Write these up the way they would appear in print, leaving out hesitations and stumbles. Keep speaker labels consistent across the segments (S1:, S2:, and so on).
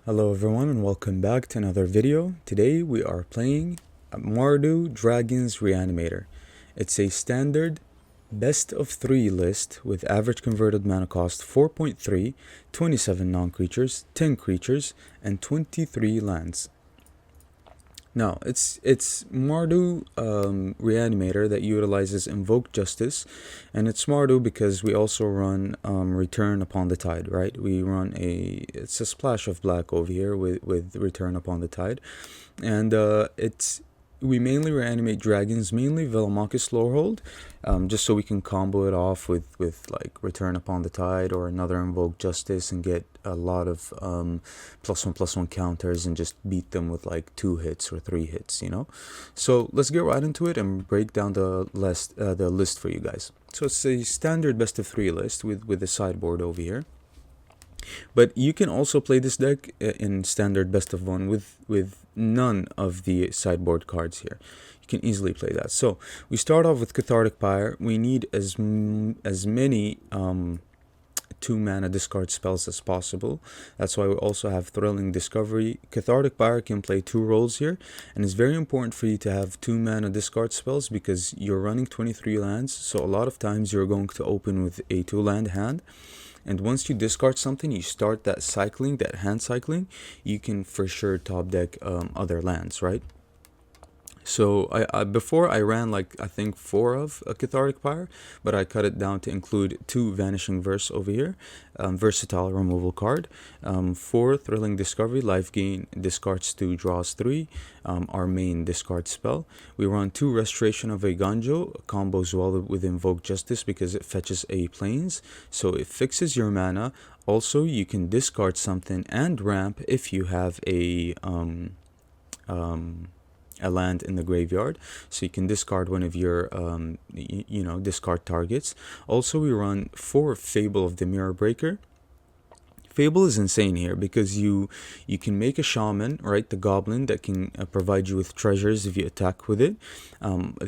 S1: Hello everyone and welcome back to another video. Today we are playing Mardu Dragon's Reanimator. It's a standard best of 3 list with average converted mana cost 4.3, 27 non-creatures, 10 creatures, and 23 lands. Now, it's Mardu Reanimator that utilizes Invoke Justice, and it's Mardu because we also run Return Upon the Tide, right? We run it's a splash of black over here with Return Upon the Tide, and we mainly reanimate dragons, mainly Velomachus Lorehold, just so we can combo it off with like Return Upon the Tide or another Invoke Justice and get a lot of +1/+1 counters and just beat them with like 2 hits or 3 hits, you know. So let's get right into it and break down the list for you guys. So it's a standard best of 3 list with the sideboard over here. But you can also play this deck in standard best of 1 with none of the sideboard cards here. You can easily play that. So we start off with Cathartic Pyre. We need as many 2-mana discard spells as possible. That's why we also have Thrilling Discovery. Cathartic Pyre can play 2 roles here, and it's very important for you to have 2-mana discard spells because you're running 23 lands, so a lot of times you're going to open with a 2-land hand. And once you discard something, you start that cycling, that hand cycling, you can for sure top deck other lands, right? So before I ran like I think 4 of a Cathartic Pyre, but I cut it down to include 2 Vanishing Verse over here, versatile removal card, 4 Thrilling Discovery, life gain, discards 2, draws 3, our main discard spell. We run 2 Restoration of Eiganjo, combos well with Invoke Justice because it fetches a plains, so it fixes your mana. Also, you can discard something and ramp if you have a land in the graveyard, so you can discard one of your discard targets. Also, we run 4 Fable of the Mirror Breaker. Fable is insane here because you can make a shaman, right, the goblin that can provide you with treasures if you attack with it.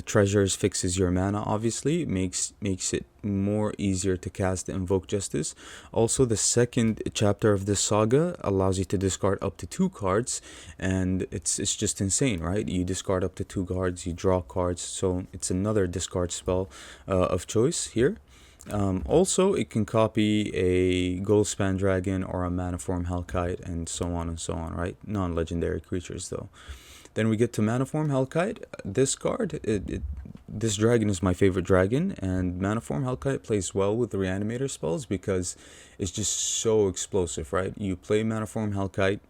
S1: Treasures fixes your mana, obviously, makes it more easier to cast the Invoke Justice. Also, the second chapter of this saga allows you to discard up to 2 cards, and it's just insane, right? You discard up to 2 cards, you draw cards, so it's another discard spell of choice here. Also, it can copy a Goldspan Dragon or a Manaform Hellkite and so on, right? Non-legendary creatures, though. Then we get to Manaform Hellkite. This card, this dragon is my favorite dragon, and Manaform Hellkite plays well with the Reanimator spells because it's just so explosive, right? You play Manaform Hellkite,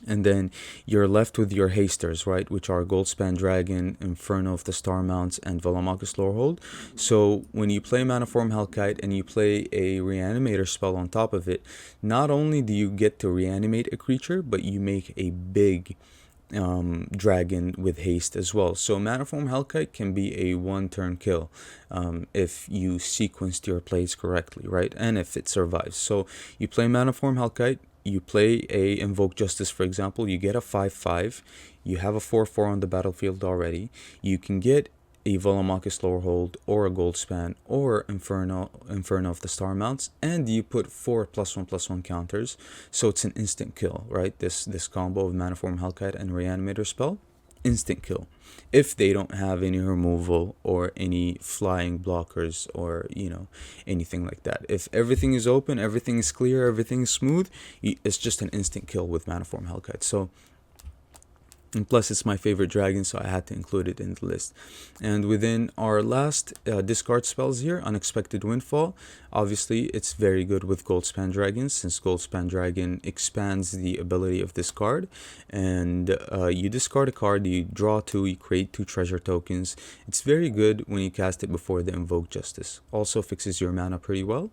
S1: and then you're left with your hasters, right, which are Goldspan Dragon, Inferno of the Star Mounts, and Velomachus Lorehold. So when you play Manaform Hellkite and you play a Reanimator spell on top of it, not only do you get to reanimate a creature, but you make a big dragon with haste as well. So Manaform Hellkite can be a 1-turn kill if you sequenced your plays correctly, right, and if it survives. So you play Manaform Hellkite, you play a Invoke Justice, for example, you get a 5/5, you have a 4/4 on the battlefield already, you can get a Velomachus Lorehold or a Goldspan or Inferno of the Star Mounts, and you put 4 +1/+1 counters, so it's an instant kill, right? This combo of Manaform Hellkite and Reanimator spell, instant kill, if they don't have any removal or any flying blockers or anything like that. If everything is open, everything is clear, everything is smooth, it's just an instant kill with Manaform Hellkite. So, and plus it's my favorite dragon, so I had to include it in the list. And within our last discard spells here, Unexpected Windfall, obviously it's very good with Goldspan Dragons, since Goldspan Dragon expands the ability of this card. And you discard a card, you draw 2, you create 2 treasure tokens. It's very good when you cast it before the Invoke Justice. Also fixes your mana pretty well.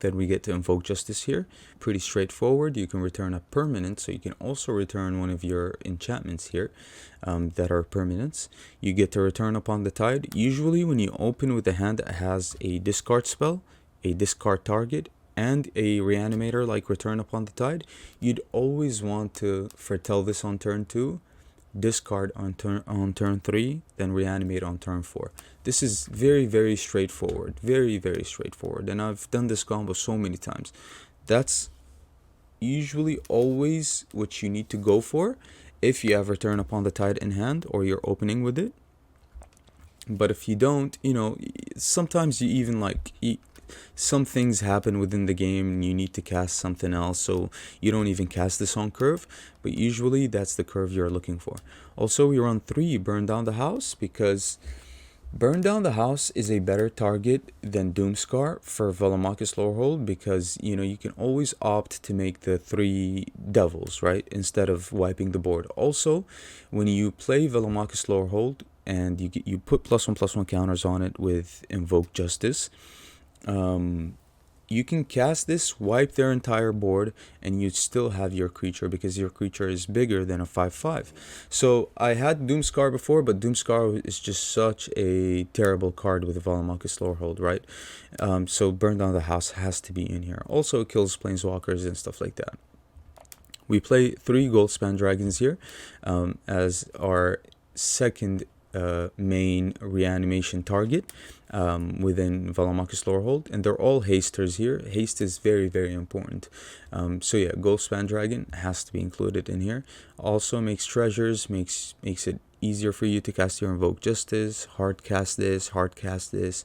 S1: Then we get to Invoke Justice here. Pretty straightforward. You can return a permanent, so you can also return one of your enchantments here that are permanents. You get to Return Upon the Tide. Usually when you open with a hand that has a discard spell, a discard target, and a Reanimator like Return Upon the Tide, you'd always want to foretell this on turn 2, discard on turn 3, then reanimate on turn 4. This is very straightforward, very straightforward, and I've done this combo so many times. That's usually always what you need to go for if you ever turn upon the tide in hand or you're opening with it. But if you don't, you know, sometimes you even like some things happen within the game and you need to cast something else, so you don't even cast this on curve, but usually that's the curve you're looking for. Also, we run 3 Burn Down the House because Burn Down the House is a better target than Doomscar for Velomachus Lorehold, because you know you can always opt to make the 3 devils, right, instead of wiping the board. Also, when you play Velomachus Lorehold and you put +1/+1 counters on it with Invoke Justice, you can cast this, wipe their entire board, and you still have your creature because your creature is bigger than a 5/5. So I had Doomscar before, but Doomscar is just such a terrible card with Velomachus Lorehold, right? So Burn Down the House has to be in here. Also, it kills Planeswalkers and stuff like that. We play 3 Goldspan Dragons here as our second main reanimation target within Velomachus Lorehold, and they're all hasters here. Haste is very, very important. So yeah, Goldspan Dragon has to be included in here. Also makes treasures, makes it easier for you to cast your Invoke Justice, hard cast this.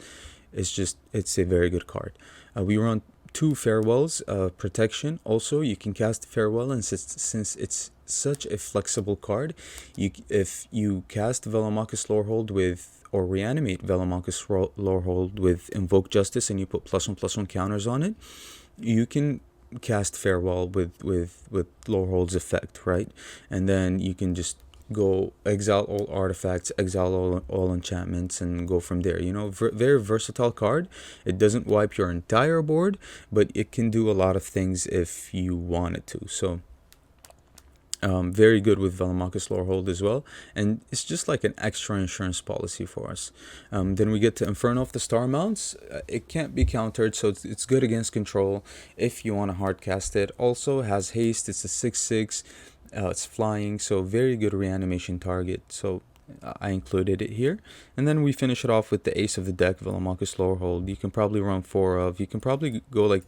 S1: It's a very good card. We run 2 Farewells, protection. Also, you can cast Farewell, and since it's such a flexible card, if you cast Velomachus Lorehold with, or reanimate Velomachus Lorehold with Invoke Justice, and you put +1/+1 counters on it, you can cast Farewell with Lorehold's effect, right? And then you can just go exile all artifacts, exile all enchantments, and go from there. You know, very versatile card. It doesn't wipe your entire board, but it can do a lot of things if you want it to. So very good with Velomachus Lorehold as well, and it's just like an extra insurance policy for us. Then we get to Inferno of the Star Mounts. It can't be countered, so it's good against control if you want to hard cast it. Also has haste. It's a 6/6. It's flying, so very good reanimation target. So I included it here. And then we finish it off with the ace of the deck, Velomachus Lorehold. You can probably run 4 of. You can probably go like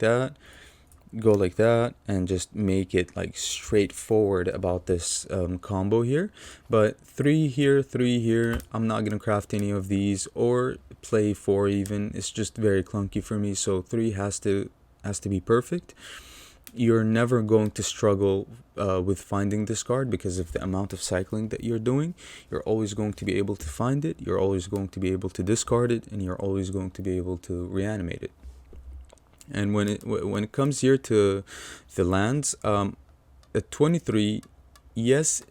S1: that, and just make it like straightforward about this combo here. But 3 here, 3 here. I'm not gonna craft any of these or play 4 even. It's just very clunky for me. So 3 has to be perfect. You're never going to struggle with finding this card because of the amount of cycling that you're doing. You're always going to be able to find it, you're always going to be able to discard it, and you're always going to be able to reanimate it. And when it comes here to the lands, at 23, yes,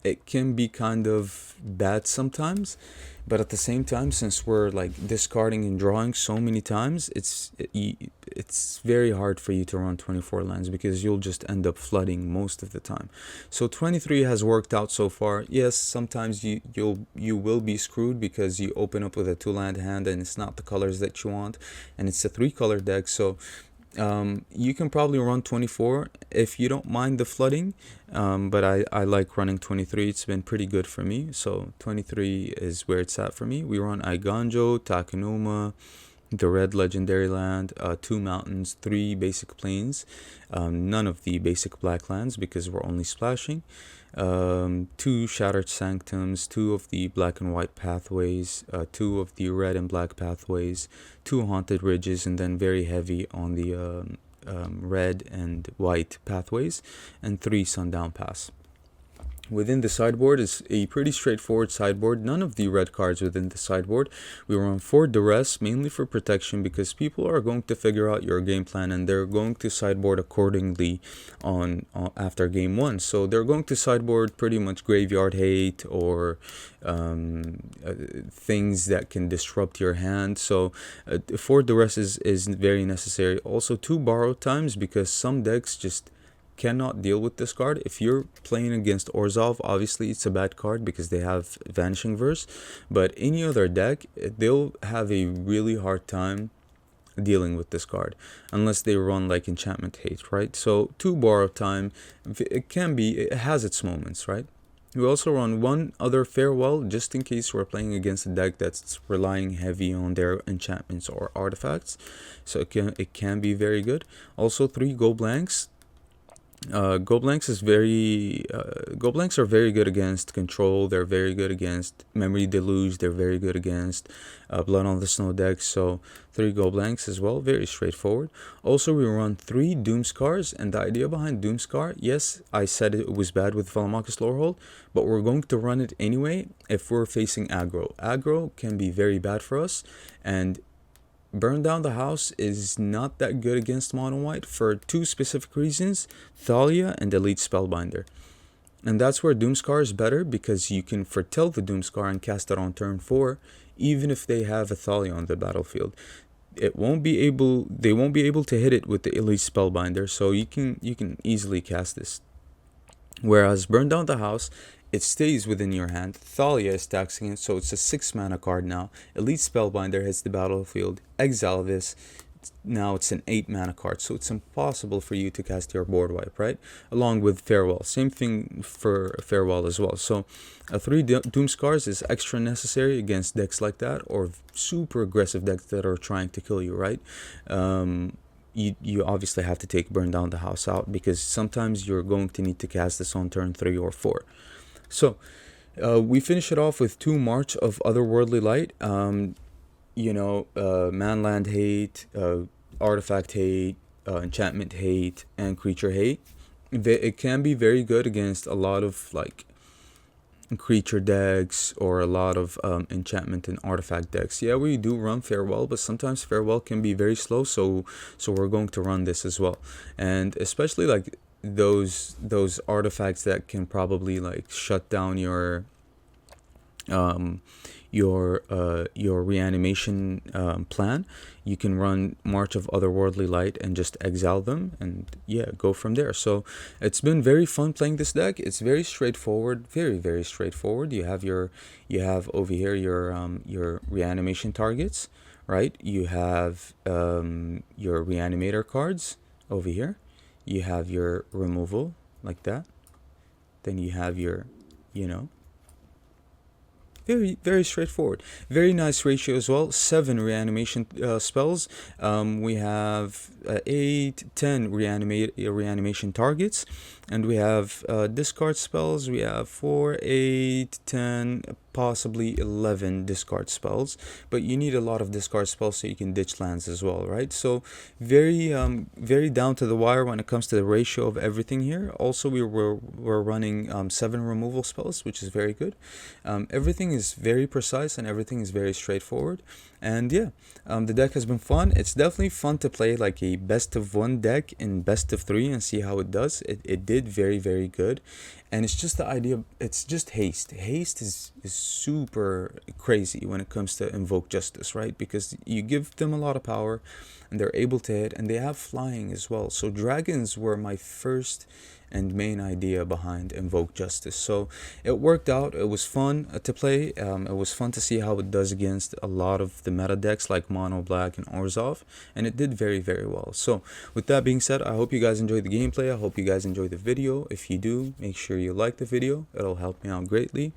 S1: it can be kind of bad sometimes, but at the same time, since we're like discarding and drawing so many times, it's very hard for you to run 24 lands because you'll just end up flooding most of the time. So 23 has worked out so far. Yes, sometimes you will be screwed because you open up with a 2-land hand and it's not the colors that you want, and it's a 3-color deck. So you can probably run 24 if you don't mind the flooding, but I like running 23. It's been pretty good for me, so 23 is where it's at for me. We run Aiganjo, Takenuma, the red legendary land, 2 mountains, 3 basic plains, none of the basic black lands because we're only splashing, 2 Shattered Sanctums, 2 of the black and white pathways, 2 of the red and black pathways, 2 Haunted Ridges, and then very heavy on the red and white pathways, and 3 Sundown Pass. Within the sideboard is a pretty straightforward sideboard. None of the red cards within the sideboard. We run 4 Duress, mainly for protection, because people are going to figure out your game plan and they're going to sideboard accordingly on after game 1. So they're going to sideboard pretty much Graveyard Hate or things that can disrupt your hand. So 4 Duress is very necessary. Also 2 Borrowed Times, because some decks just cannot deal with this card. If you're playing against Orzhov, obviously it's a bad card because they have Vanishing Verse, but any other deck, they'll have a really hard time dealing with this card unless they run like Enchantment Hate, right? So 2 Borrowed Time, it has its moments, right? We also run 1 other Farewell just in case we're playing against a deck that's relying heavy on their enchantments or artifacts, so it can be very good. Also 3 Go Blanks. Goblinks is very Goblinks are very good against control. They're very good against memory deluge. They're very good against blood on the snow decks. So 3 Goblinks as well, very straightforward. Also, we run 3 Doomskars, and the idea behind Doomskar, yes, I said it was bad with Velomachus Lorehold, but we're going to run it anyway if we're facing aggro. Aggro can be very bad for us, and Burn Down the House is not that good against mono white for 2 specific reasons: Thalia and Elite Spellbinder. And that's where Doomskar is better, because you can foretell the Doomskar and cast it on turn 4, even if they have a Thalia on the battlefield. They won't be able to hit it with the Elite Spellbinder, so you can easily cast this. Whereas Burn Down the House, it stays within your hand. Thalia is taxing it, so it's a 6 mana card now. Elite Spellbinder hits the battlefield. Exile this. Now it's an 8 mana card, so it's impossible for you to cast your board wipe, right? Along with Farewell. Same thing for Farewell as well. So 3 Doomskars is extra necessary against decks like that, or super aggressive decks that are trying to kill you, right? You obviously have to take Burn Down the House out, because sometimes you're going to need to cast this on turn 3 or 4. So we finish it off with 2 March of Otherworldly Light. Manland hate, artifact hate, enchantment hate, and creature hate. It can be very good against a lot of like creature decks or a lot of enchantment and artifact decks. Yeah, we do run Farewell, but sometimes Farewell can be very slow, so we're going to run this as well. And especially like those artifacts that can probably like shut down your reanimation plan. You can run March of Otherworldly Light and just exile them, and yeah, go from there. So it's been very fun playing this deck. It's very straightforward, very straightforward. You have over here your reanimation targets, right? You have your reanimator cards over here. You have your removal like that. Then you have your, very straightforward. Very nice ratio as well. 7 reanimation spells. We have 8, 10 reanimation targets, and we have discard spells. We have 4, 8, 10, possibly 11 discard spells, but you need a lot of discard spells so you can ditch lands as well, right? So very down to the wire when it comes to the ratio of everything here. Also, we're running 7 removal spells, which is very good. Everything is very precise and everything is very straightforward. And yeah, the deck has been fun. It's definitely fun to play like a best of 1 deck in best of 3 and see how it does. It did very good. And it's just the idea, it's just haste. Haste is super crazy when it comes to Invoke Justice, right? Because you give them a lot of power and they're able to hit, and they have flying as well. So dragons were my first and main idea behind Invoke Justice. So it worked out. It was fun to play. It was fun to see how it does against a lot of the meta decks like Mono Black and Orzhov, and it did very well. So with that being said, I hope you guys enjoyed the gameplay. I hope you guys enjoyed the video. If you do, make sure you like the video. It'll help me out greatly.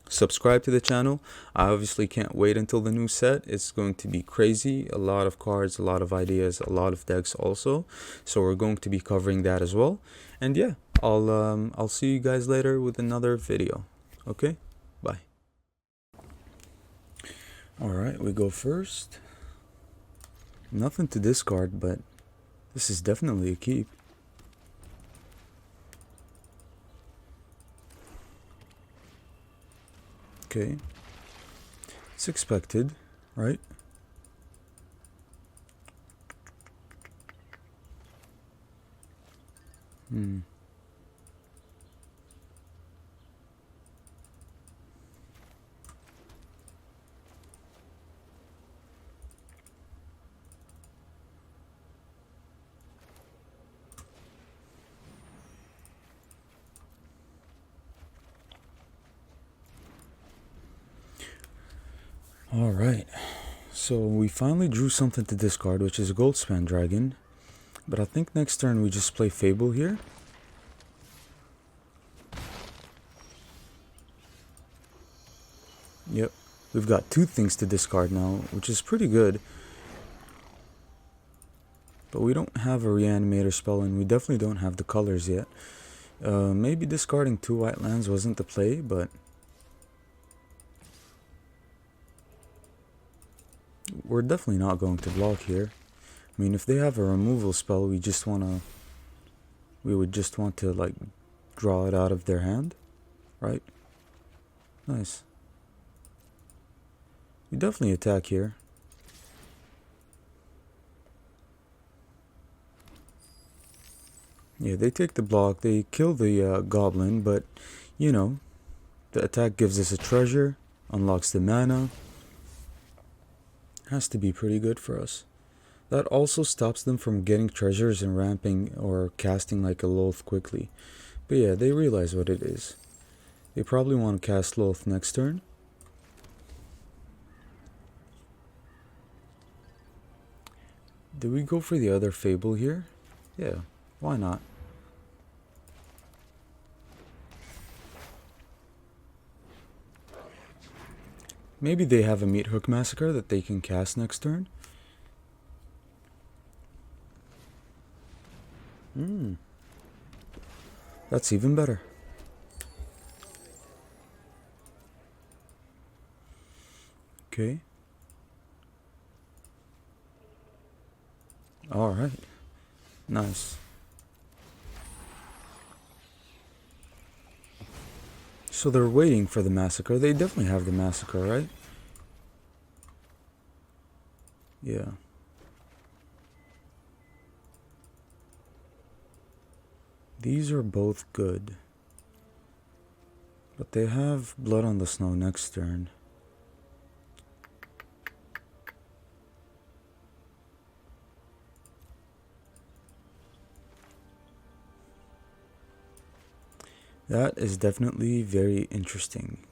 S1: Subscribe to the channel. I obviously can't wait until the new set. It's going to be crazy. A lot of cards, a lot of ideas, a lot of decks also. So we're going to be covering that as well. And yeah, I'll see you guys later with another video. Okay? Bye. Alright, we go first. Nothing to discard, but this is definitely a keep. Okay. It's expected, right? Alright, so we finally drew something to discard, which is a Goldspan Dragon. But I think next turn we just play Fable here. Yep, we've got 2 things to discard now, which is pretty good. But we don't have a Reanimator spell, and we definitely don't have the colors yet. Maybe discarding 2 white lands wasn't the play, but we're definitely not going to block here. I mean, if they have a removal spell, we would just want to like draw it out of their hand, right? Nice. We definitely attack here. Yeah, they take the block, they kill the goblin, but you know, the attack gives us a treasure, unlocks the mana. Has to be pretty good for us. That also stops them from getting treasures and ramping or casting like a Loath quickly. But yeah, they realize what it is. They probably want to cast Loath next turn. Did we go for the other Fable here? Yeah, why not? Maybe they have a Meat Hook Massacre that they can cast next turn. That's even better. Okay. Alright. Nice. So they're waiting for the Massacre. They definitely have the Massacre, right? Yeah. These are both good. But they have Blood on the Snow next turn. That is definitely very interesting.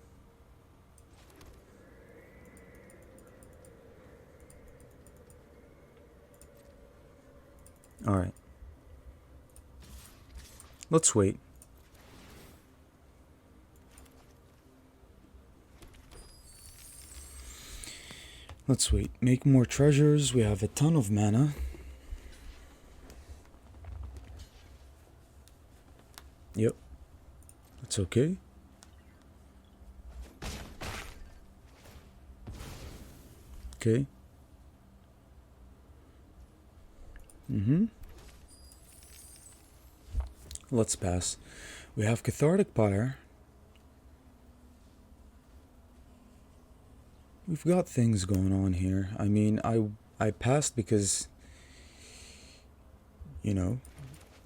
S1: Alright. Let's wait. Let's wait. Make more treasures. We have a ton of mana. Yep. That's okay. Okay. Let's pass. We have Cathartic Pyre. We've got things going on here. I mean, I passed because, you know,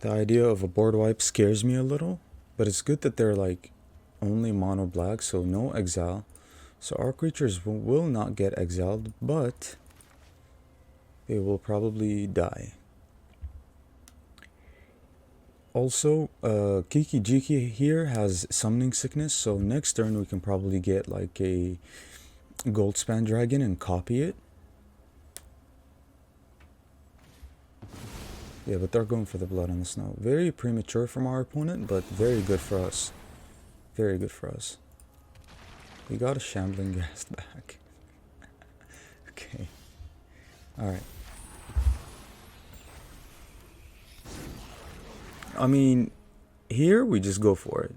S1: the idea of a board wipe scares me a little. But it's good that they're like only mono black, so no exile. So our creatures will not get exiled, but they will probably die. Also, Kiki Jiki here has Summoning Sickness, so next turn we can probably get like a Goldspan Dragon and copy it. Yeah, but they're going for the Blood on the Snow. Very premature from our opponent, but very good for us. Very good for us. We got a Shambling Ghast back. Okay. Alright. I mean, here we just go for it.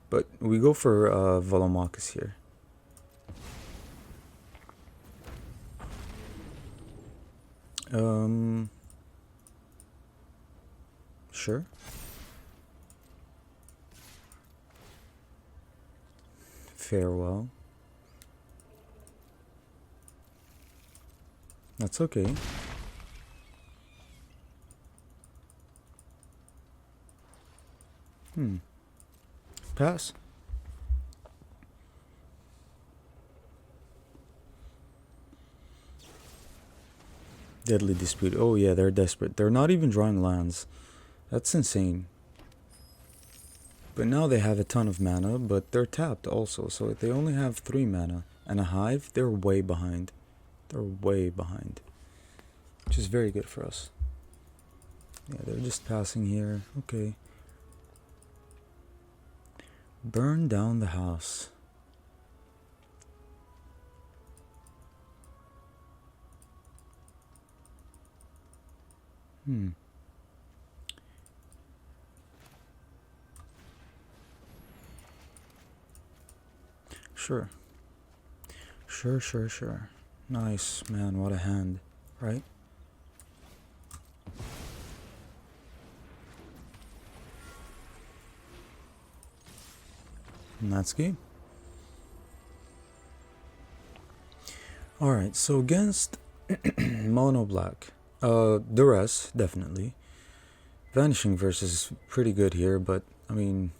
S1: But we go for Velomachus here. Sure. Farewell. That's okay. Pass. Deadly Dispute. Oh yeah, they're desperate. They're not even drawing lands. That's insane. But now they have a ton of mana, but they're tapped also. So if they only have 3 mana and a Hive, they're way behind. They're way behind. Which is very good for us. Yeah, they're just passing here. Okay. Burn down the house. Hmm. Sure. Sure, sure, sure. Nice, man. What a hand, right? And that's game. Alright, so against mono black, duress, definitely. Vanishing versus pretty good here, but I mean,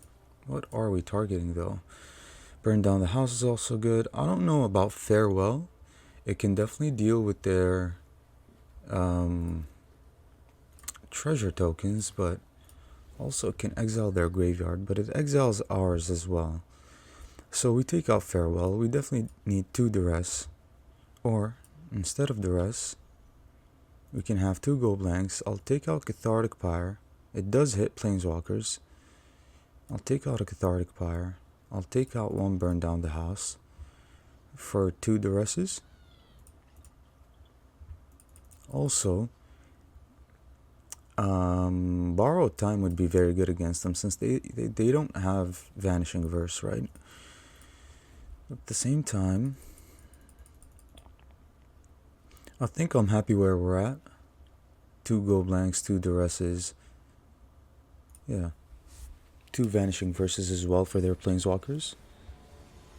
S1: what are we targeting though? Burn down the house is also good. I don't know about farewell. It can definitely deal with their treasure tokens, but also it can exile their graveyard, but it exiles ours as well. So we take out farewell. We definitely need 2 duress, or instead of duress, we can have 2 go blanks. I'll take out Cathartic Pyre. It does hit planeswalkers. I'll take out a Cathartic Pyre. I'll take out 1 burn down the house for 2 duresses. Also, borrowed time would be very good against them since they don't have vanishing verse, right? At the same time, I think I'm happy where we're at. 2 go blanks, 2 duresses. Yeah. 2 vanishing verses as well for their planeswalkers.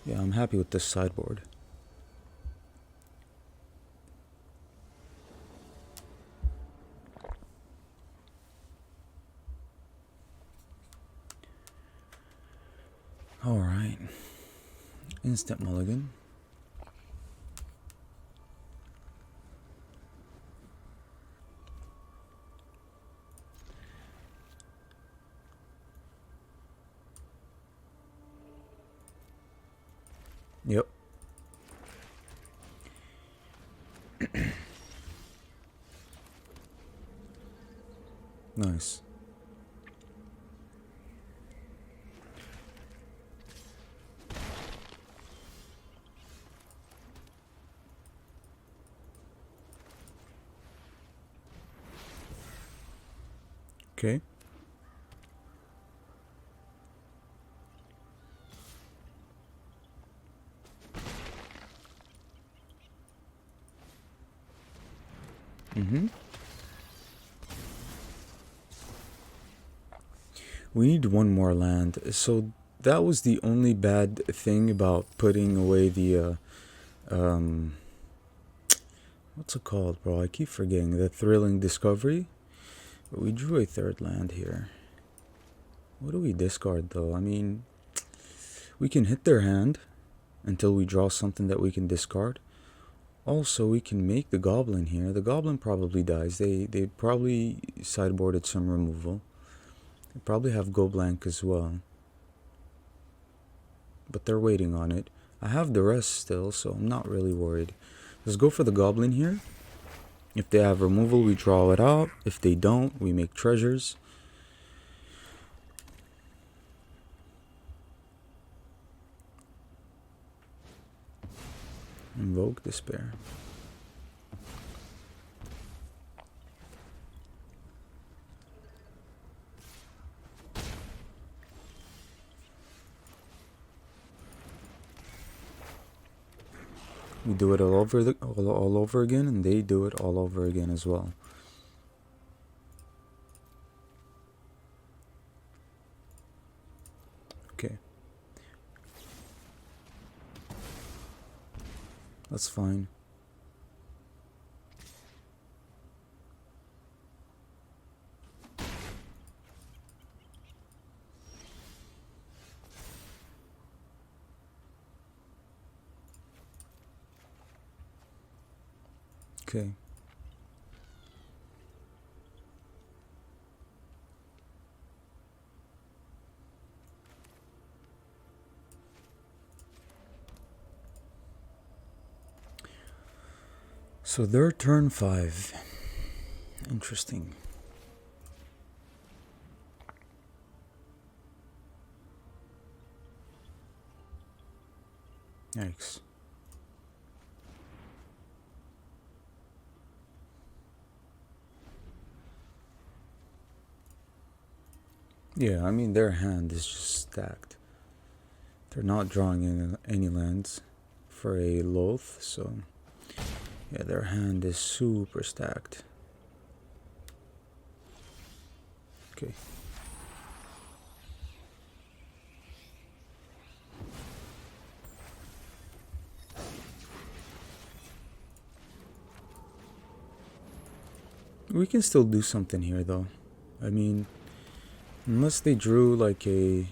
S1: Yeah, I'm happy with this sideboard. Alright. Instant mulligan. Yep. Nice. Okay. Mm-hmm. We need 1 more land. So that was the only bad thing about putting away the what's it called, bro? I keep forgetting. The Thrilling Discovery. But we drew a 3rd land here. What do we discard though? I mean, we can hit their hand until we draw something that we can discard. Also, we can make the goblin here. The goblin probably dies. They probably sideboarded some removal. They probably have go blank as well. But they're waiting on it. I have the rest still, so I'm not really worried. Let's go for the goblin here. If they have removal, we draw it out. If they don't, we make treasures. Invoke Despair. We do it all over again, and they do it all over again as well. Okay. That's fine. Okay. So they're turn 5. Interesting. Yikes. Yeah, I mean, their hand is just stacked. They're not drawing any lands for a Loath, so yeah, their hand is super stacked. Okay. We can still do something here, though. I mean, unless they drew like a...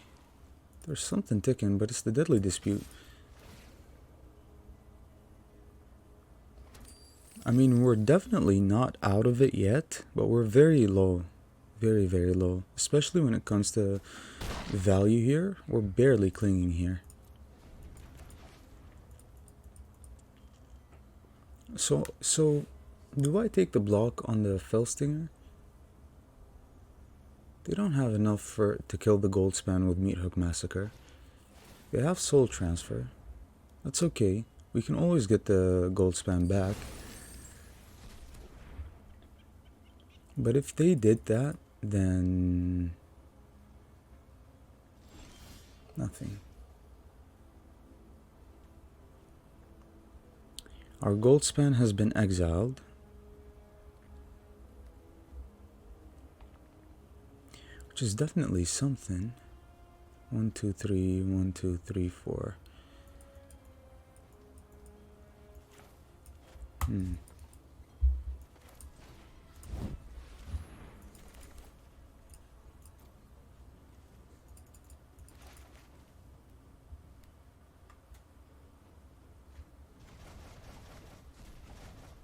S1: There's something ticking, but it's the Deadly Dispute. I mean, we're definitely not out of it yet, but we're very low. Very, very low. Especially when it comes to value here. We're barely clinging here. So, do I take the block on the Fellstinger? They don't have enough to kill the Gold Span with Meathook Massacre. They have Soul Transfer. That's okay. We can always get the Gold Span back. But if they did that, then... nothing. Our Gold Span has been exiled. Which is definitely something. 1, 2, 3, 1, 2, 3, 4.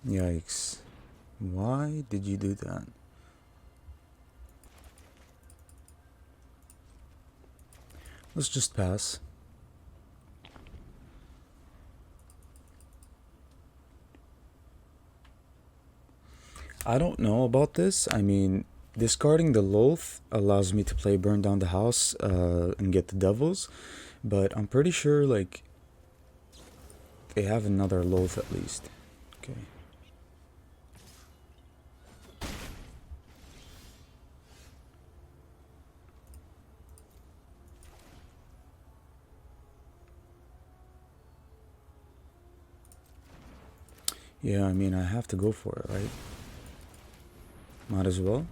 S1: Yikes. Why did you do that? Let's just pass. I don't know about this. I mean, discarding the Loath allows me to play Burn Down the House and get the Devils. But I'm pretty sure, like, they have another Loath at least. Okay. Yeah, I mean, I have to go for it, right? Might as well.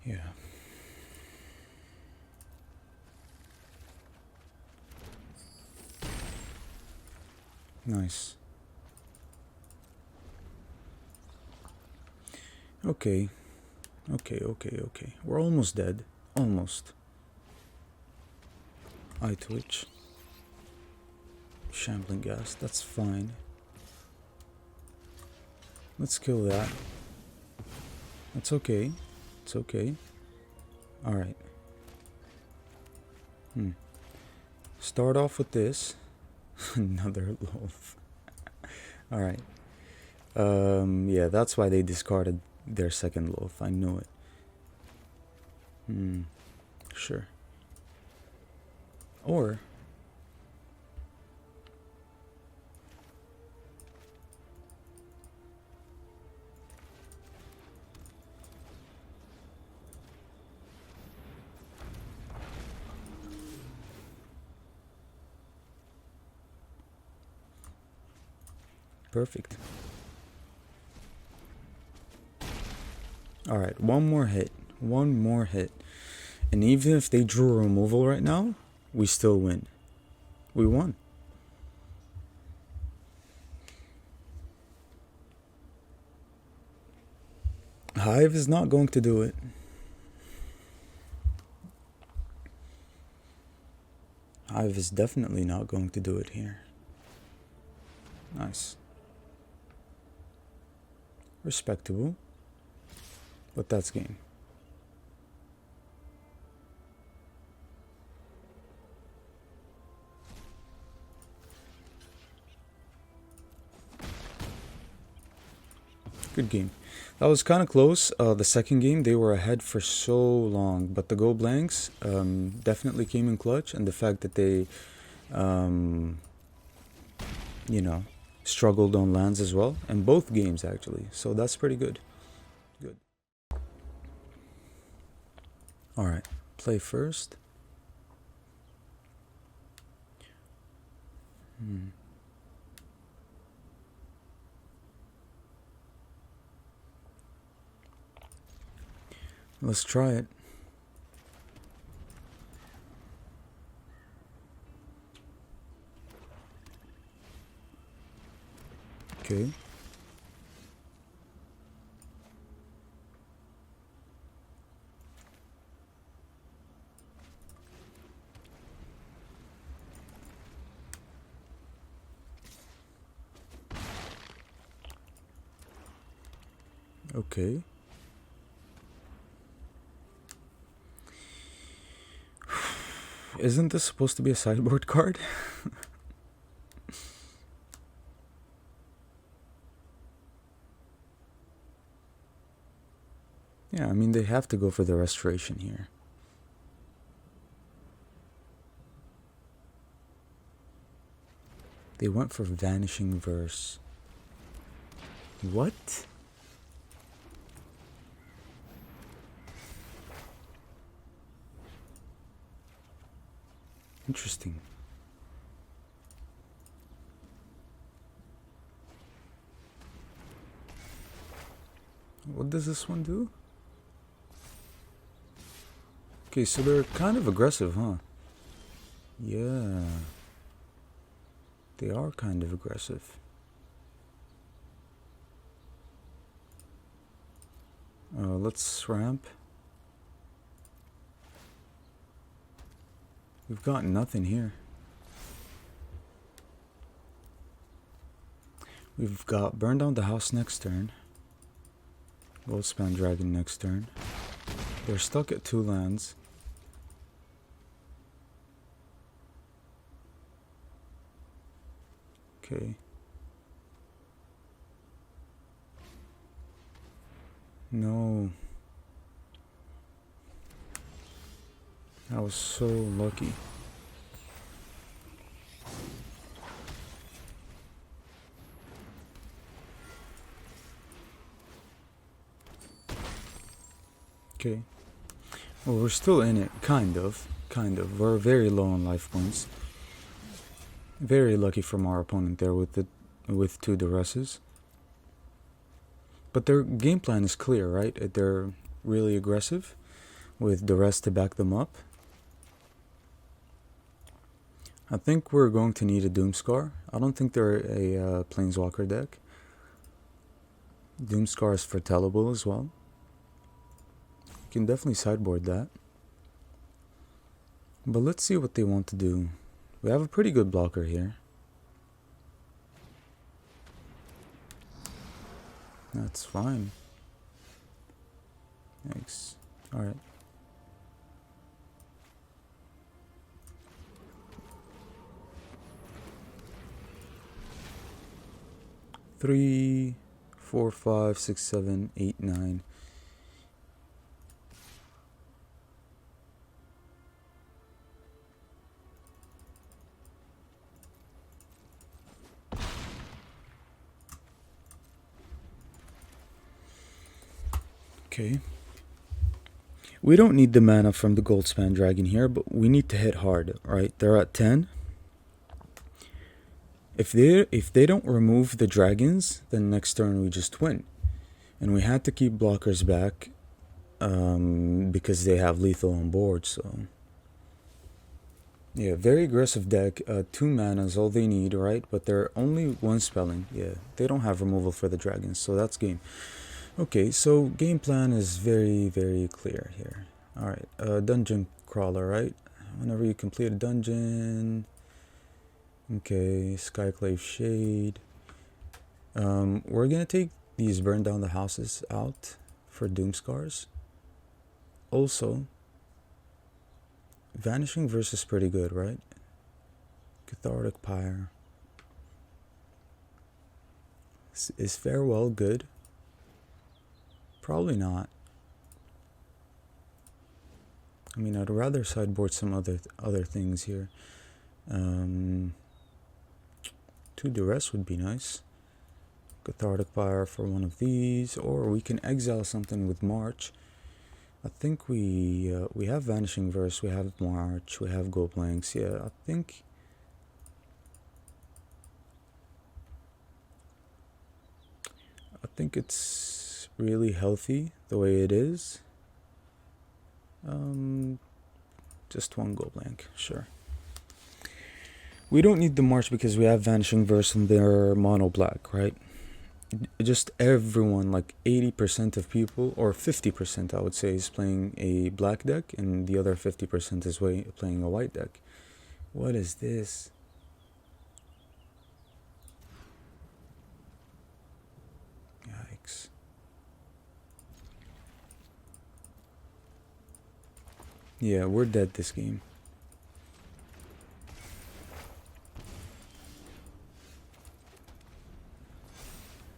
S1: Yeah. Nice. Okay. Okay. We're almost dead. Almost. Eye twitch. Shambling gas. That's fine. Let's kill that. That's okay. It's okay. Alright. Start off with this. Another loaf. Alright. Yeah, that's why they discarded their second loaf. I know it. Sure. Or... perfect. Alright, one more hit. One more hit. And even if they drew a removal right now, we still win. We won. Hive is not going to do it. Hive is definitely not going to do it here. Nice. Respectable. But that's game. Good game. That was kind of close. The second game, they were ahead for so long. But the Go Blanks definitely came in clutch. And the fact that they, you know, struggled on lands as well, and both games actually. So that's pretty good. Good. All right, play first. Let's try it. Okay. Okay. Isn't this supposed to be a sideboard card? Yeah, I mean, they have to go for the restoration here. They went for Vanishing Verse. What? Interesting. What does this one do? Okay, so they're kind of aggressive, huh? Yeah. They are kind of aggressive. Let's ramp. We've got nothing here. We've got Burn Down the House next turn. Goldspan Dragon next turn. They're stuck at 2 lands. Okay. No. I was so lucky. Okay. Well, we're still in it, kind of. We're very low on life points. Very lucky from our opponent there with 2 duresses. But their game plan is clear, right? They're really aggressive with duress to back them up. I think we're going to need a Doomscar. I don't think they're a Planeswalker deck. Doomscar is foretellable as well. You can definitely sideboard that. But let's see what they want to do. We have a pretty good blocker here. That's fine. Thanks. Alright. Three, 4, 5, 6, 7, 8, 9. Okay. We don't need the mana from the Goldspan Dragon here, but we need to hit hard, right? They're at 10. If they don't remove the dragons, then next turn we just win. And we had to keep blockers back because they have lethal on board, so... Yeah, very aggressive deck. 2 mana is all they need, right? But they're only 1 spelling. Yeah, they don't have removal for the dragons, so that's game. Okay, so game plan is very, very clear here. Alright, dungeon crawler, right? Whenever you complete a dungeon... Okay, Skyclave Shade. We're gonna take these Burn Down the Houses out for Doomscars. Also, Vanishing Verse is pretty good, right? Cathartic Pyre. Is Farewell good? Probably not. I mean, I'd rather sideboard some other things here. 2 duress would be nice. Cathartic Fire for one of these, or we can exile something with March. I think we have Vanishing Verse, we have March, we have Go Blanks. Yeah, I think it's really healthy the way it is. Just one Go Blank, sure. We don't need the March because we have Vanishing Verse and they're mono black, right? Just everyone, like 80% of people, or 50% I would say, is playing a black deck, and the other 50% is playing a white deck. What is this? Yikes. Yeah, we're dead this game.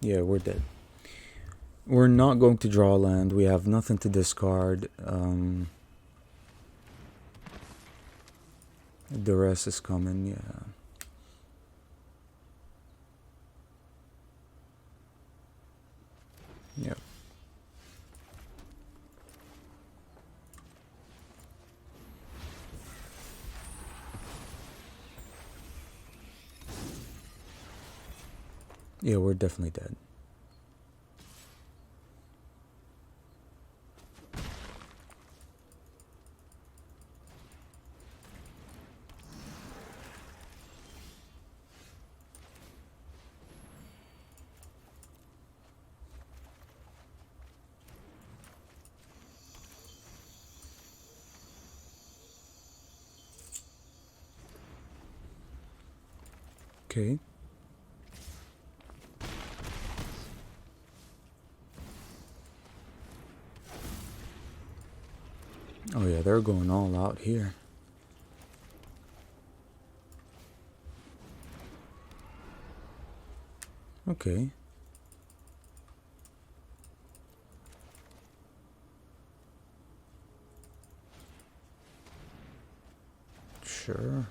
S1: Yeah, we're dead. We're not going to draw land. We have nothing to discard. The rest is coming, yeah. Yep. Yeah, we're definitely dead. Okay. Oh yeah, they're going all out here. Okay. Sure.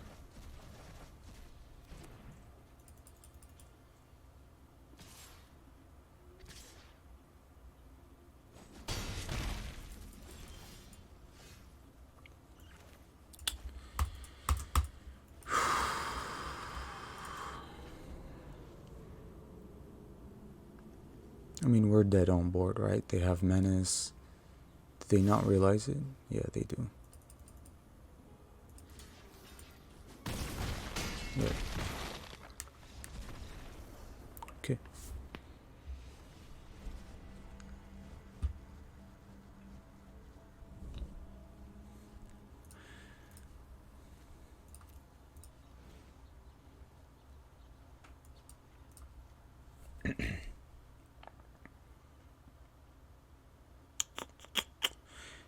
S1: I mean, we're dead on board, right? They have Menace. Did they not realize it? Yeah, they do. Yeah. Okay.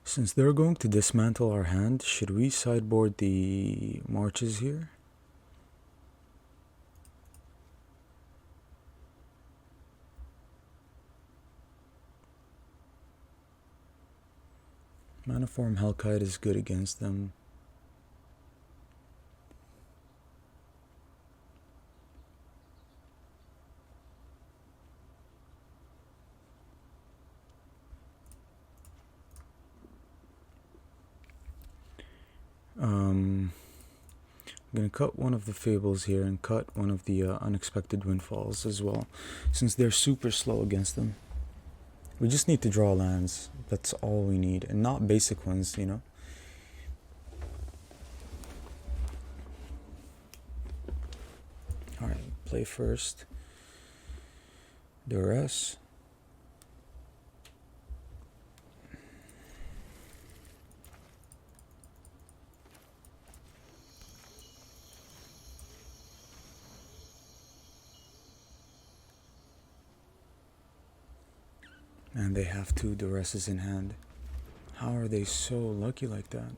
S1: Since they're going to dismantle our hand, should we sideboard the marches here? Manaform Hellkite is good against them. I'm gonna cut one of the Fables here and cut one of the Unexpected Windfalls as well, since they're super slow against them. We just need to draw lands. That's all we need, and not basic ones, you know. Alright, play first. Duress. And they have 2 Duresses in hand. How are they so lucky like that?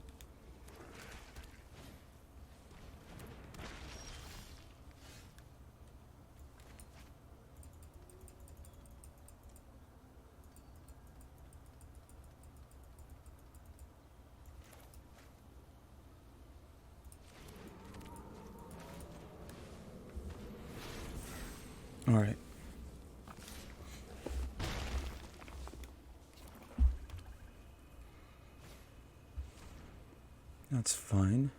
S1: Alright. That's fine.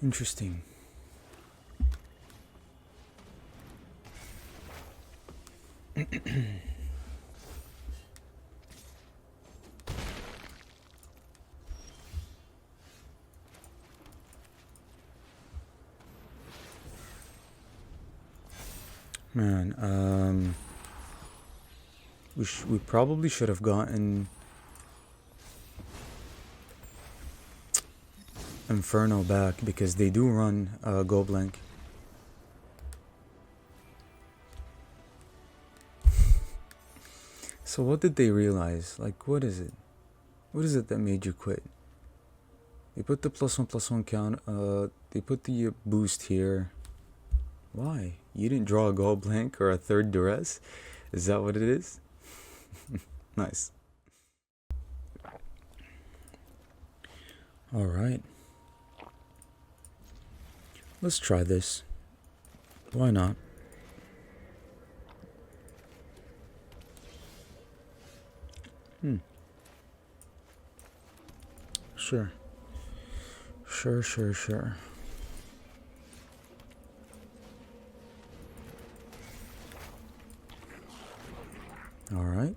S1: Interesting. Man, we probably should have gotten Inferno back because they do run Go Blank. So what did they realize? Like, what is it? What is it that made you quit? They put the +1/+1 count. They put the boost here. Why? You didn't draw a Go Blank or a third duress? Is that what it is? Nice. All right. Let's try this. Why not? Sure. Sure. All right.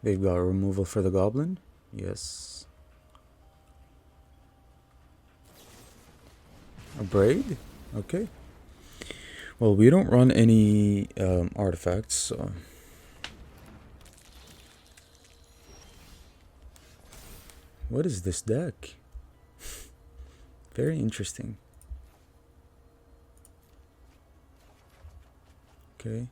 S1: They've got removal for the goblin. Yes. A braid? Okay. Well, we don't run any artifacts, so... What is this deck? Very interesting. Okay.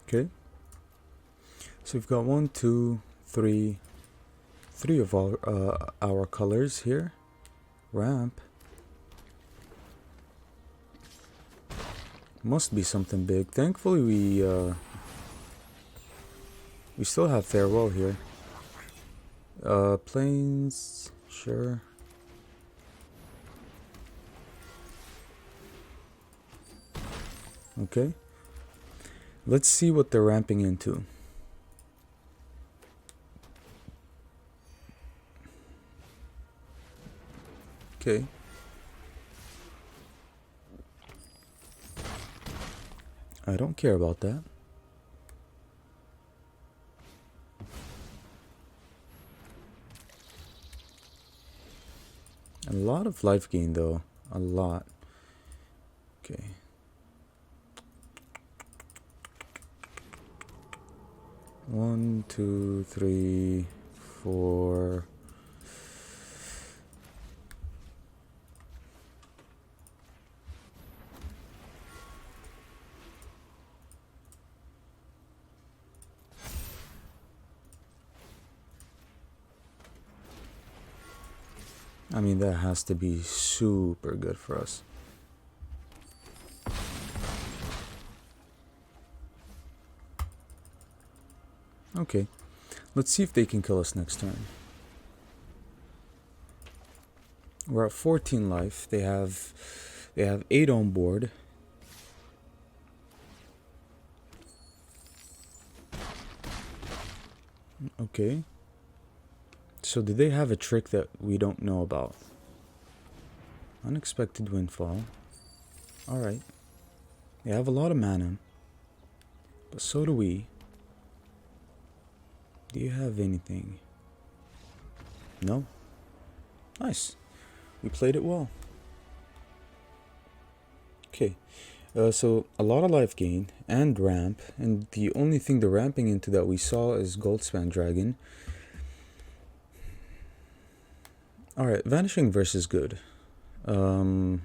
S1: Okay. So we've got 1, 2, 3 of our colors here. Ramp. Must be something big. Thankfully we still have farewell here. Planes, sure. Okay. Let's see what they're ramping into. Okay. I don't care about that. A lot of life gain though. A lot. Okay. One, two, three, four. I mean, that has to be super good for us. Okay, let's see if they can kill us next turn. We're at 14 life. They have 8 on board. Okay. So do they have a trick that we don't know about? Unexpected windfall. Alright. They have a lot of mana. But so do we. Do you have anything? No? Nice. We played it well. Okay. So a lot of life gain and ramp, and the only thing the ramping into that we saw is Goldspan Dragon. Alright, Vanishing Verse is good. I don't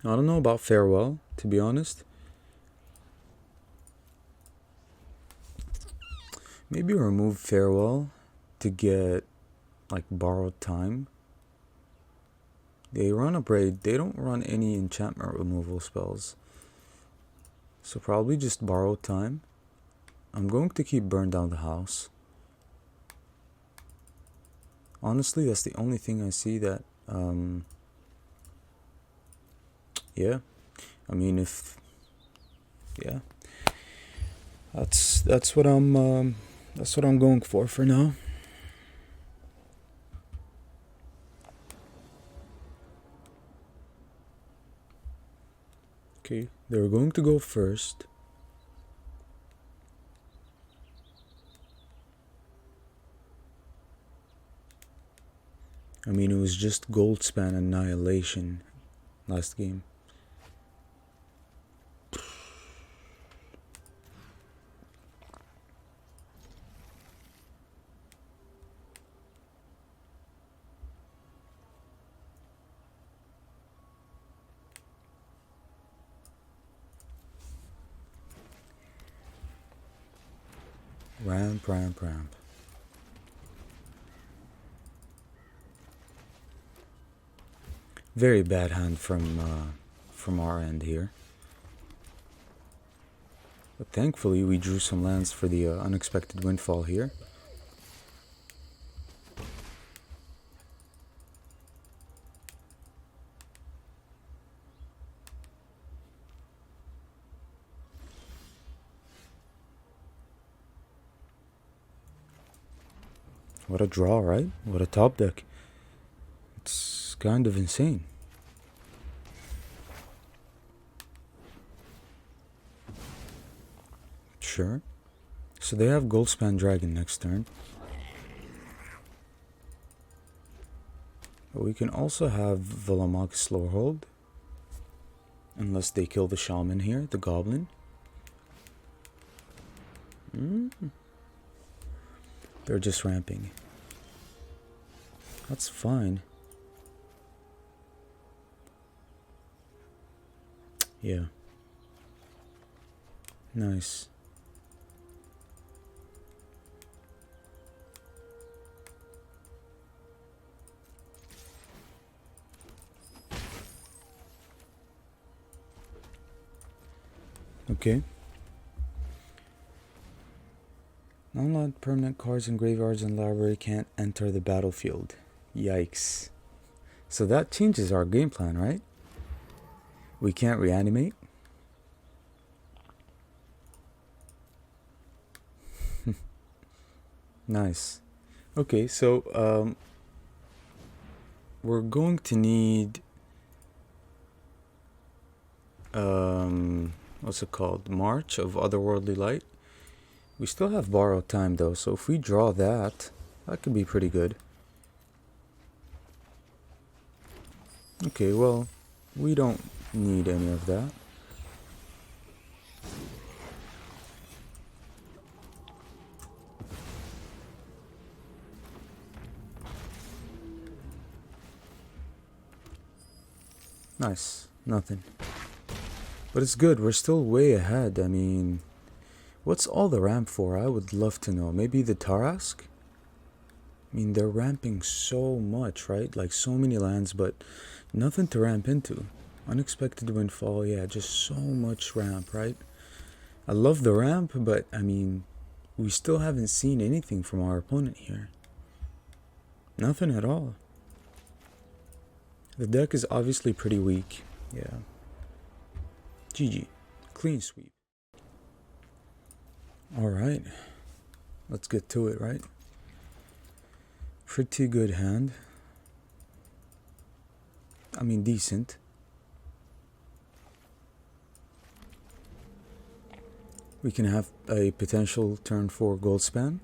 S1: know about Farewell, to be honest. Maybe remove Farewell to get like Borrowed Time. They run a Braid, they don't run any enchantment removal spells. So probably just Borrowed Time. I'm going to keep Burn Down the House. Honestly, that's the only thing I see that, yeah. I mean, if, yeah. That's what I'm going for now. Okay, they're going to go first. I mean, it was just Goldspan Annihilation last game. Ramp. Very bad hand from our end here. But thankfully we drew some lands for the unexpected windfall here. What a draw, right? What a top deck. It's kind of insane. Sure. So they have Goldspan Dragon next turn. But we can also have Velomach Slowhold. Unless they kill the Shaman here, the Goblin. They're just ramping. That's fine. Yeah. Nice. Okay. Non-permanent cards in graveyards and library can't enter the battlefield. Yikes. So that changes our game plan, right? We can't reanimate. Nice. Okay, so we're going to need what's it called? March of Otherworldly Light. We still have Borrowed Time though, so if we draw that, that could be pretty good. Okay, well, we don't need any of that. Nice, nothing. But it's good, we're still way ahead. I mean, what's all the ramp for? I would love to know. Maybe the Tarask? I mean, they're ramping so much, right? Like so many lands, but nothing to ramp into. Unexpected windfall, yeah, just so much ramp, right? I love the ramp, but I mean, we still haven't seen anything from our opponent here. Nothing at all. The deck is obviously pretty weak. Yeah. GG. Clean sweep. Alright. Let's get to it, right? Pretty good hand. I mean, decent. We can have a potential turn 4 gold span.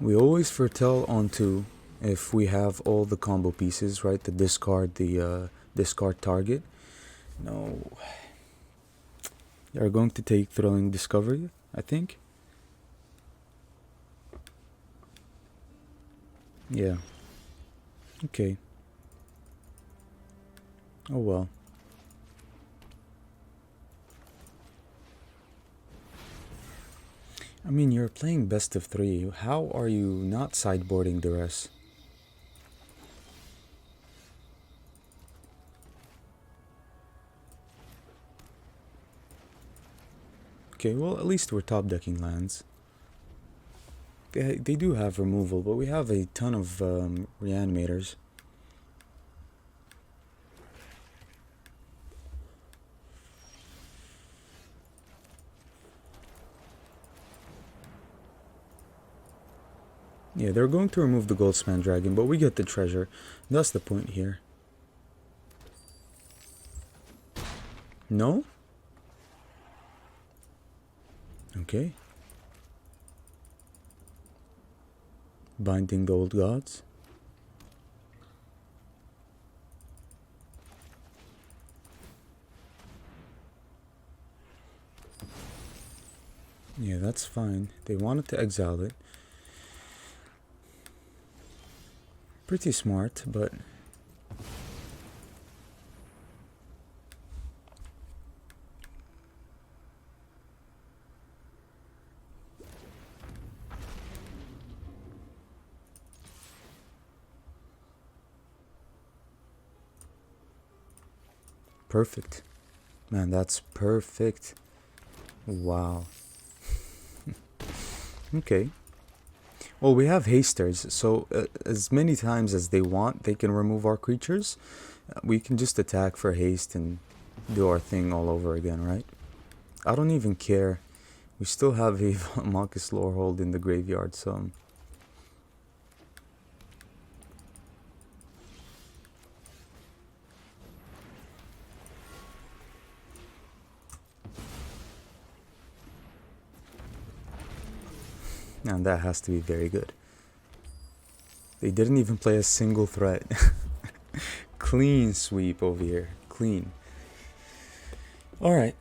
S1: We always foretell onto if we have all the combo pieces, right? The discard target. No. They are going to take Thrilling Discovery, I think. Yeah. Okay. Oh well. I mean, you're playing best of 3. How are you not sideboarding the rest? Okay, well, at least we're top decking lands. They do have removal, but we have a ton of reanimators. Yeah, they're going to remove the Goldspan Dragon, but we get the treasure. That's the point here. No? Okay. Binding the Old Gods. Yeah, that's fine. They wanted to exile it. Pretty smart, but... Perfect. Man, that's perfect. Wow. Okay. Well, we have hasters, so as many times as they want, they can remove our creatures. We can just attack for haste and do our thing all over again, right? I don't even care. We still have a Marcus Lorehold in the graveyard, so... And that has to be very good. They didn't even play a single threat. Clean sweep over here. Clean. Alright.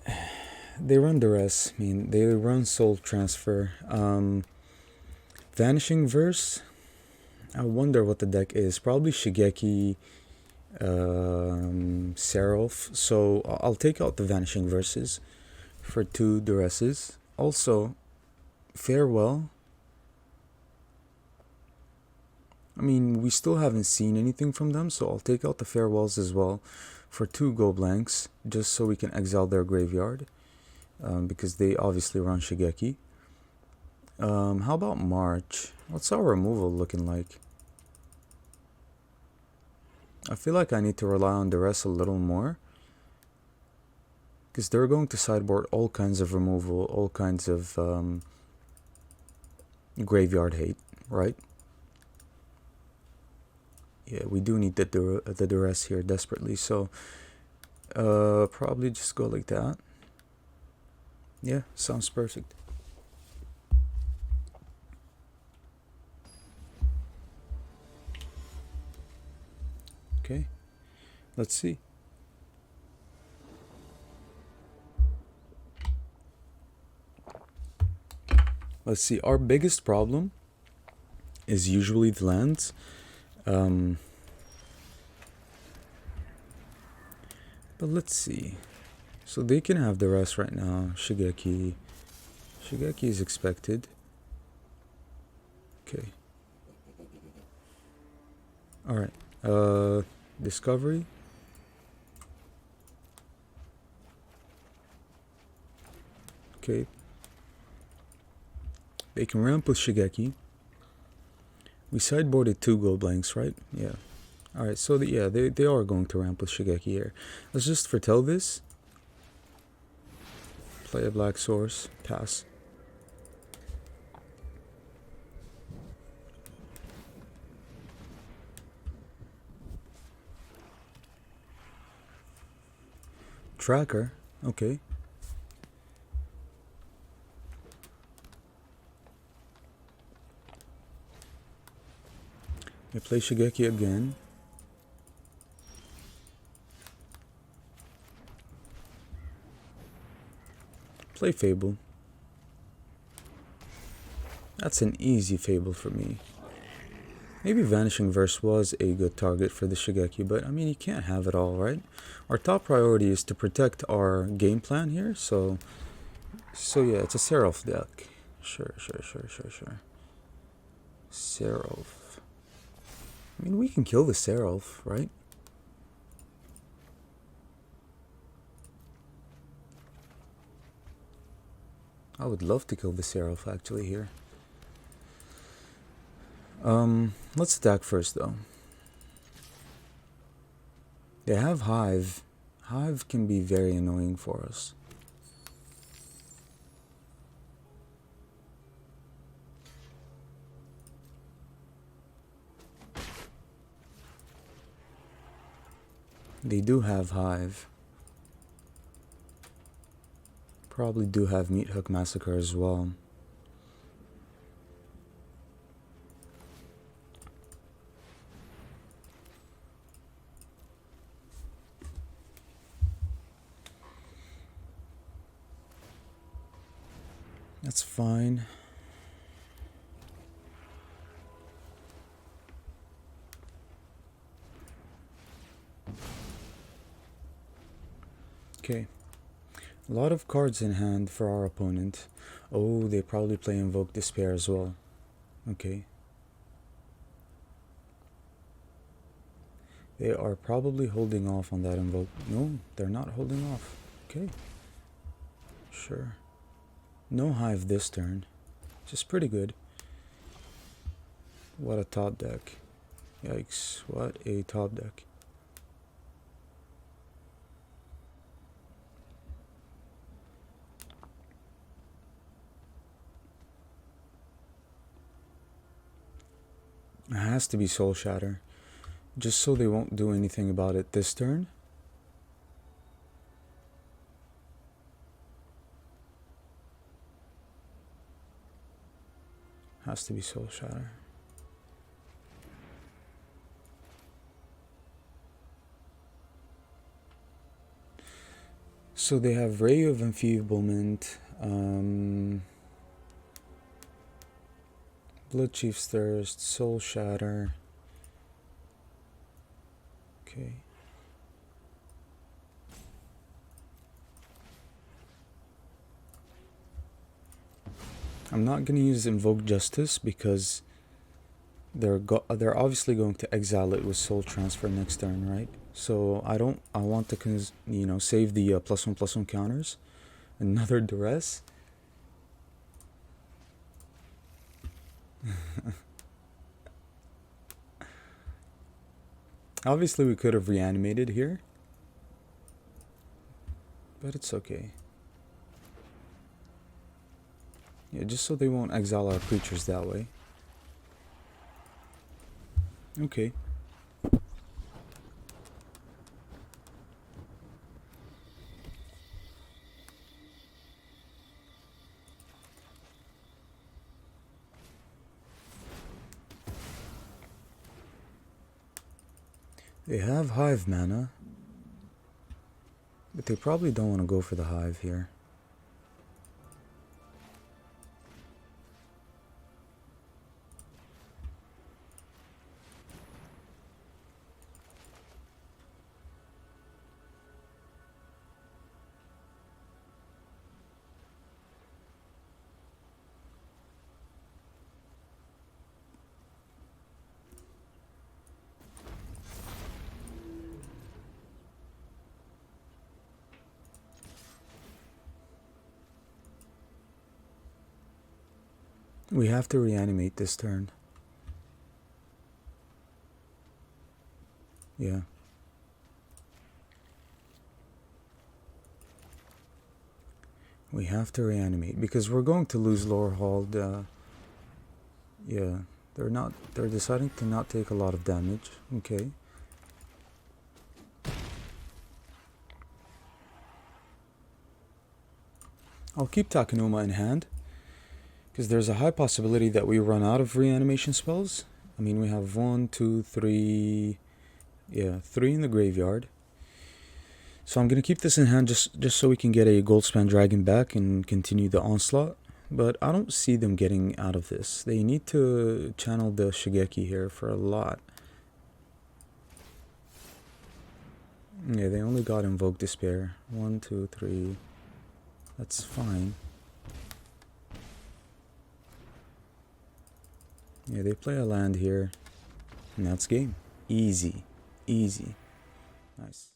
S1: They run Duress. I mean, they run Soul Transfer. Vanishing Verse. I wonder what the deck is. Probably Shigeki, Seraph. So I'll take out the Vanishing Verses for 2 Duresses. Also, Farewell. I mean, we still haven't seen anything from them, so I'll take out the Farewells as well for 2 Go Blanks, just so we can exile their graveyard, because they obviously run Shigeki. How about March? What's our removal looking like? I feel like I need to rely on the rest a little more, because they're going to sideboard all kinds of removal, all kinds of graveyard hate, right? Yeah, we do need the duress here desperately, so probably just go like that. Yeah, sounds perfect. Okay, let's see. Let's see, our biggest problem is usually the lands. But let's see. So they can have the rest right now. Shigeki. Shigeki is expected. Okay. Alright. Discovery. Okay. They can ramp with Shigeki. We sideboarded 2 Go Blanks, right? Yeah. Alright, so yeah, they are going to ramp with Shigeki here. Let's just foretell this. Play a black source. Pass. Tracker. Okay. We play Shigeki again. Play Fable. That's an easy Fable for me. Maybe Vanishing Verse was a good target for the Shigeki, but I mean, you can't have it all, right? Our top priority is to protect our game plan here, so yeah, it's a Seraph deck. Sure. Seraph. I mean, we can kill the Seraph, right? I would love to kill the Seraph actually here. Let's attack first though. They have Hive. Hive can be very annoying for us. They do have Hive. Probably do have Meat Hook Massacre as well. That's fine. Okay. A lot of cards in hand for our opponent. Oh, they probably play Invoke Despair as well. Okay. They are probably holding off on that Invoke. No, they're not holding off. Okay. Sure. No Hive this turn. Which is pretty good. What a top deck. Yikes. What a top deck. It has to be Soul Shatter. Just so they won't do anything about it this turn. Has to be Soul Shatter. So they have Ray of Enfeeblement, Blood Chief's Thirst, Soul Shatter. Okay. I'm not gonna use Invoke Justice because they're obviously going to exile it with Soul Transfer next turn, right? So I want to save the +1/+1 counters. Another Duress. Obviously we could have reanimated here, but it's okay. Yeah, just so they won't exile our creatures that way. Okay. They have Hive mana, but they probably don't want to go for the Hive here. We have to reanimate this turn. Yeah. We have to reanimate because we're going to lose Lorehold. Yeah, they're deciding to not take a lot of damage. Okay. I'll keep Takenuma in hand, because there's a high possibility that we run out of reanimation spells. I mean, we have 1, 2, 3... Yeah, 3 in the graveyard. So I'm going to keep this in hand just so we can get a Goldspan Dragon back and continue the onslaught. But I don't see them getting out of this. They need to channel the Shigeki here for a lot. Yeah, they only got Invoke Despair. 1, 2, 3. That's fine. Yeah, they play a land here. And that's game. Easy. Easy. Nice.